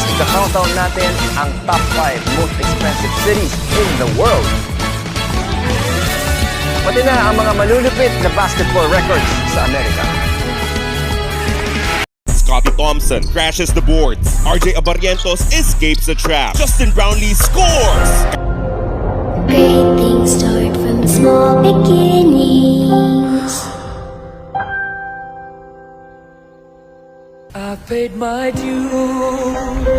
Ika-countdown natin ang top 5 most expensive cities in the world. Pati na ang mga malulupit na basketball records sa Amerika. Scottie Thompson crashes the boards. RJ Abarrientos escapes the trap. Justin Brownlee scores! Great things start from small beginnings. I paid my dues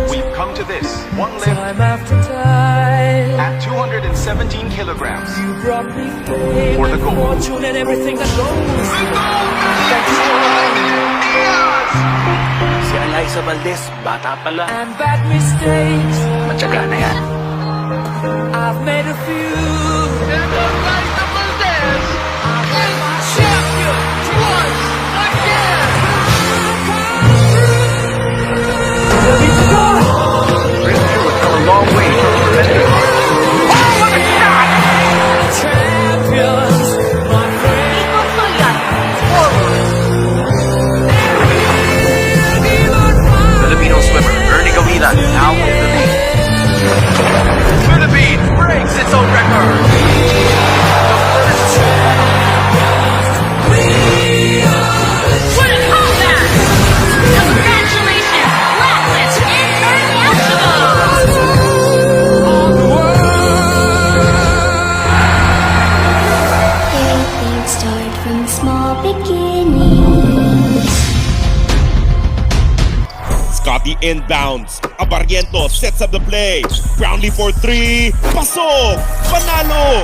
We've come to this, one lift time after time. at 217 kilograms. You brought me fame For the and gold. fortune and everything that goes. Thanks Si Eliza Valdez, bata pa lang. and bad mistakes. Matyaga na yan. I've made a few. And the Eliza Valdez is champion once again. Brisbane has come a long way from preventing heart. Champions, my friend. Filipino swimmer Ernie Gawilan now in the lead. Philippines breaks its own record. What a comeback! Congratulations, Blacklist Great things start from small beginnings. Scottie inbounds. Abarrientos sets up the play. Brownlee for 3. Pasok! Panalo!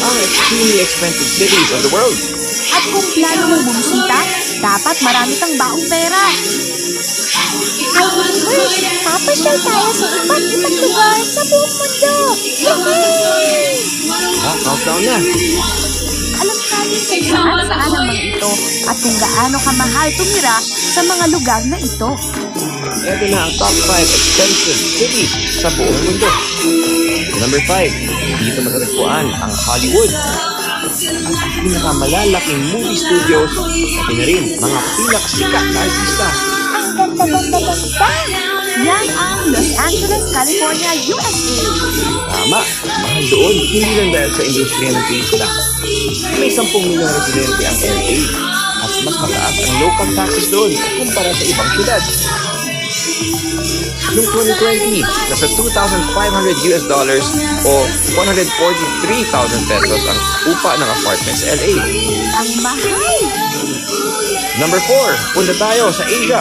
Ang extremely expensive cities of the world. At kung plano mong bumisita, dapat marami kang baong pera. Ay, neighbors, papasyal tayo sa iba't ibang lugar sa buong mundo. Yay! Countdown na. Alam namin kung saan ang mga ito at kung gaano kamahal tumira sa mga lugar na ito. Ito na ang top 5 expensive cities sa buong mundo. Number 5, dito matatagpuan ang Hollywood. Ang pinakamalalaking movie studios, pati na rin mga pinakasikat na artista. Ang ganda-ganda-ganda. Yan ang Los Angeles, California, USA. Tama, mahal doon, hindi lang dahil sa industriya ng pelikula. May 10 milyong residente ang LA at mas mataas ang local taxes doon kumpara sa ibang syudad. Noong 2020, nasa $2,500 o 143,000 pesos ang upa ng apartment sa LA. Ang mahal. Number 4, punta tayo sa Asia.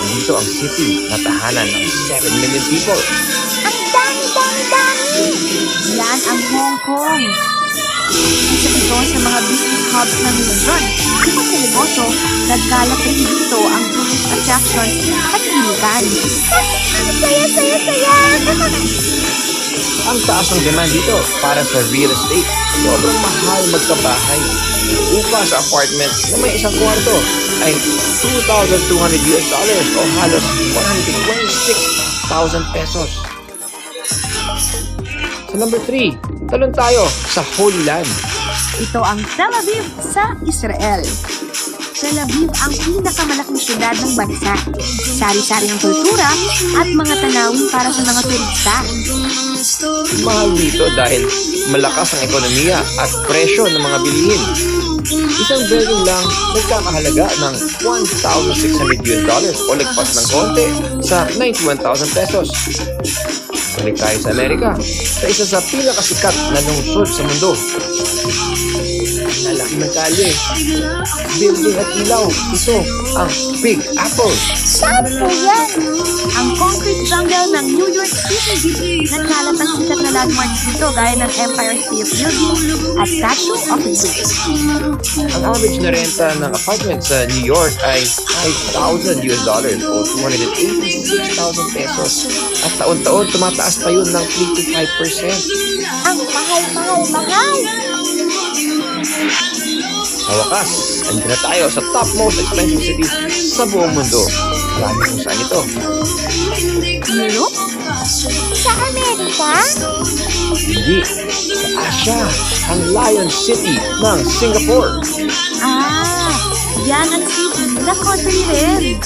Dito ang city na tahanan ng 7 million people. Ang dami-dami-dami. Yan ang Hong Kong. Isa ito sa mga business hubs ng region. Bukod sa negosyo, nagkalap rin dito ang tourist attractions at ilikan. Saya-saya-saya. Ang taas ng demand dito para sa real estate. Sobrang mahal magkabahay. Upa sa apartment na may isang kwarto ay $2,200 o halos 126,000 pesos. Sa number 3, talon tayo sa Holy Land. Ito ang Tel Aviv sa Israel. Tel Aviv ang pinakamalaking syudad ng bansa. Sari-sari ang kultura at mga tanawin para sa mga turista. Mahal dito dahil malakas ang ekonomiya at presyo ng mga bilihin. Isang building lang nagkakahalaga ng $1,600 o lagpas ng konti sa 91,000 pesos. Balik tayo sa Amerika, sa isa sa pinakasikat na lungsod sa mundo. Lalaki ng kalye, building at ilaw, ito ang Big Apple. Saan po yan? Ang concrete jungle ng New York City. Nagkalat ang sikat na landmarks dito gaya ng Empire State Building at Statue of Liberty. Ang average na renta ng apartment sa New York ay $5,000 o 286,000 pesos. At taon-taon tumataas pa yun ng 85%. Ang mahal. Sa wakas, andito na tayo sa top most expensive city sa buong mundo. Marami kung saan ito. Europe? Sa Amerika? Hindi, sa Asia, ang Lion City ng Singapore. Yan ang city na country rin.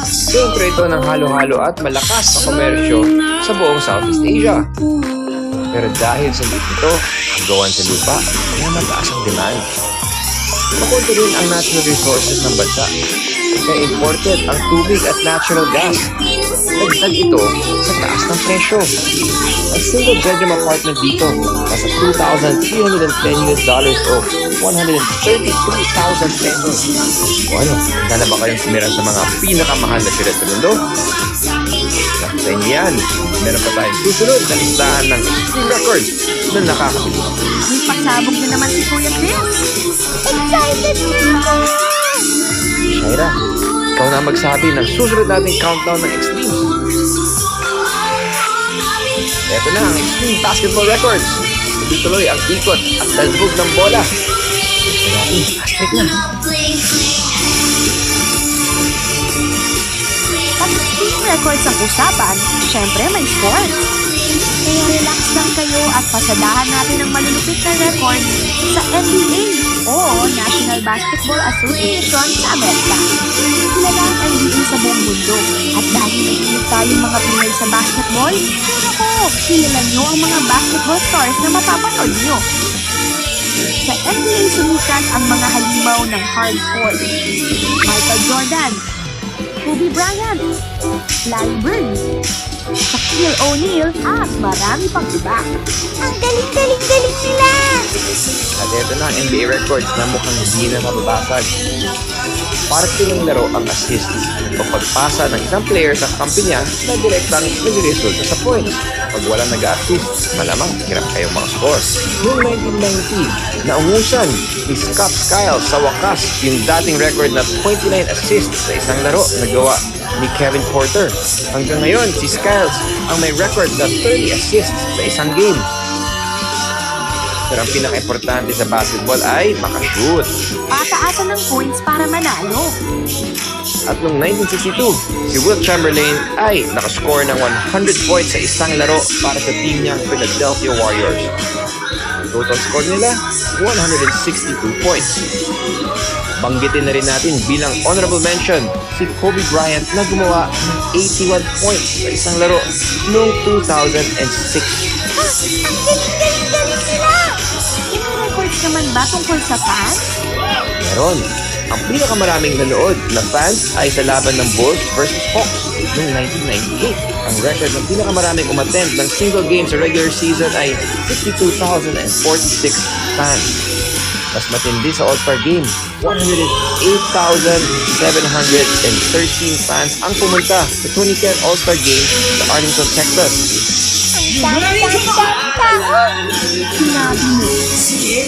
Sentro ito ng halo-halo at malakas na komersyo sa buong Southeast Asia. Pero dahil sa liit nito, ang gawan sa lupa, kaya mataas ang demand. Makunti rin ang natural resources ng bansa. Kaya imported ang tubig at natural gas. Dagdag ito sa taas ng presyo. Ang single bedroom apartment dito nasa $2,310 o 133,000 pesos. O ano, sana ba kayong sumira sa mga pinakamahal na sila sa mundo? Sa inyo yan, meron pa tayong susunod na listahan ng extreme records na nakakabilis. May pasabog na naman si Kuya Chris. Excited na ako! Shaira, ikaw na magsabi ng susunod nating countdown ng extremes. Ito na ang extreme basketball records. Tuloy ang ikot at talbog ng bola. Ito natin, hashtag na. Pag team records ang usapan, syempre may sports. Kaya relax lang kayo at pasadahan natin ang malulupit na records sa NBA o National Basketball Association sa Amerika. Kilala ang NBA sa buong mundo at dahil nakikinig tayong mga Pinoy sa basketball, kilala nyo ang mga basketball stars na mapapanood nyo. Sa NBA sumikat ang mga halimaw ng hardcore. Michael Jordan, Kobe Bryant, Larry Bird, Shaquille O'Neal at marami pang iba. Ang galing nila! At ito na ang NBA records na mukhang hindi na mababasag. Parte ng laro ang assist o pagpasa ng isang player sa kampi niya na direktang nagresulta sa points. Pag walang nag-assist, malamang hirap kayong mga score. Noong 1990, naungusan ni Scott Skiles sa wakas yung dating record na 29 assists sa isang laro na gawa ni Kevin Porter. Hanggang ngayon, si Skiles ang may record na 30 assists sa isang game. Pero ang pinaka-importante sa basketball ay makashoot. Pataasan ng points para manalo. At noong 1962, si Wilt Chamberlain ay nakascore ng 100 points sa isang laro para sa team niyang Philadelphia Warriors. Ang total score nila, 162 points. Banggitin na rin natin bilang honorable mention si Kobe Bryant na gumawa ng 81 points sa isang laro noong 2006. Ang galing nila! May records naman ba tungkol sa fans? Meron. Ang pinakamaraming nanood na fans ay sa laban ng Bulls versus Hawks noong 1998. Ang record ng pinakamaraming umattend ng single game sa regular season ay 52,046 fans. Mas matindi sa All-Star Game, 108,713 fans ang pumunta sa 2010 All-Star Game sa Arlington, Texas. Dami tao! Sinabi mo.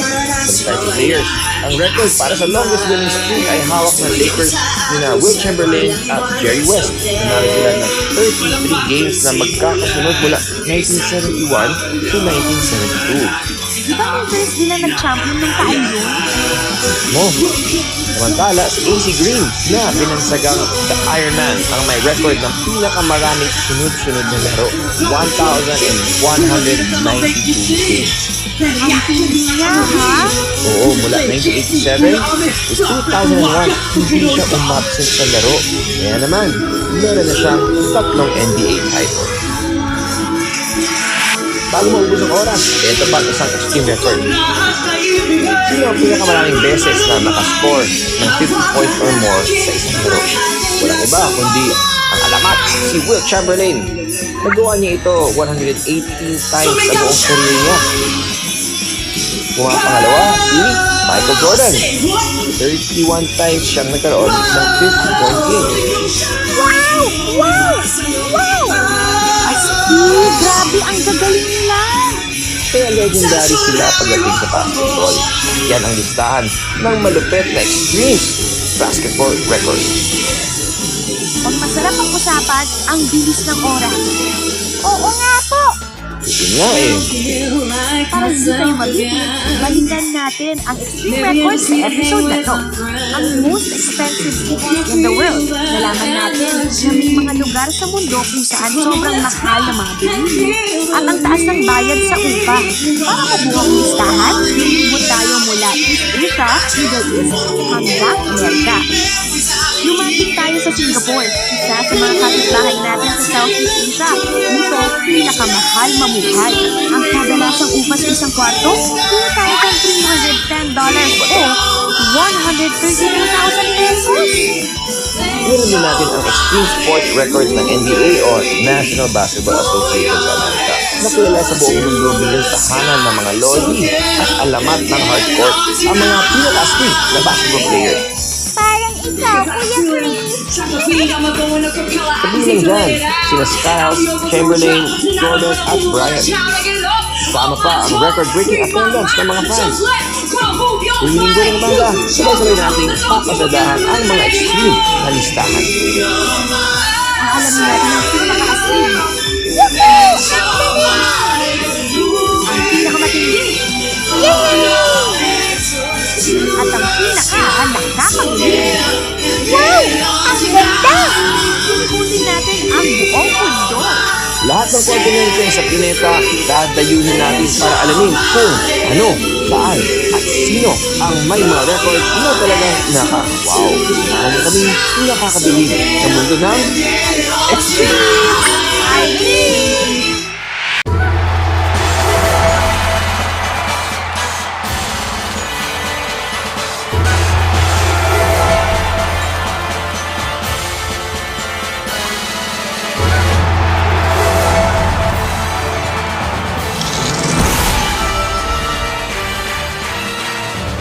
Baliktad sa players. Ang record para sa longest winning streak ay hawak ng Lakers nina Wilt Chamberlain at Jerry West. Nanalo sila ng 33 games na magkakasunod mula 1971 to 1972. Di ba may first din na nag-champion nung taon yun? Mo. Samantala, si AC Green na binansagang The Iron Man ang may record ng pinakamaraming sunod-sunod na laro, 1,192 games. Ang pili niya, ha? Oo, mula 1987 to 2001, hindi siya umabsent sa laro. Kaya naman, meron na siyang 3 NBA titles. Bago maubos ang oras, ito pa isang extreme record. Sino ang pinakamaraming beses na nakascore ng 50 points or more sa isang laro? Walang iba kundi ang alamat, si Wilt Chamberlain. Nagawa niya ito 118 times sa buong career niya. Pangalawa, si Michael Jordan. 31 times siyang nagkaroon ng 50-point game. Wow! Wow! Wow! Grabe, ang gagaling nila! Kaya legendary sila pagdating sa basketball. Yan ang listahan ng malupit na extremes basketball records. Pag masarap ang usapan, ang bilis ng oras. Oo nga po! Yun nga eh. Para hindi kayo mabibig, balikan natin ang extreme records sa episode na to. Ang most expensive cities in the world. Nalaman natin na may mga lugar sa mundo kung saan sobrang mahal na mga bilihin at ang taas ng bayad sa upa. Para mabuo ang listahan, lumibot tayo mula East Asia, Middle East, hanggang Amerika. Lumapit tayo sa Singapore, isa sa mga kapitbahay natin sa Southeast Asia. Dito, pinakamahal mamuhay. Ang kadalasang upa sa isang kwarto, $2,310 o 132,000 pesos. Meron din natin ang extreme sport records ng NBA o National Basketball Association sa Amerika na kilala sa buong mundo bilang tahanan ng mga lodi at alamat ng hardcourt ang mga pinaka-astig na basketball players. Parang ikaw, Kuya Chris! Kabilang dyan, sina Skiles, Chamberlain, Jordan at Bryant. Sama pa ang record-breaking attendance ng mga fans. Tuwing linggo ng banda, sabay-sabay nating papasadahan ang mga extreme na listahan. Ang alam natin ang pinaka-aslim. Ang pinakamatindi. At ang pinaka-nakakabilis. Wow! Ang ganda! Pinukunin natin ang buong mundo. Lahat ng kontinente sa planeta, dadayuhin natin para alamin kung ano, saan, at sino ang may mga record na talagang naka-wow. Ano kami nakakabilib ng mundo ng extreme. Irene!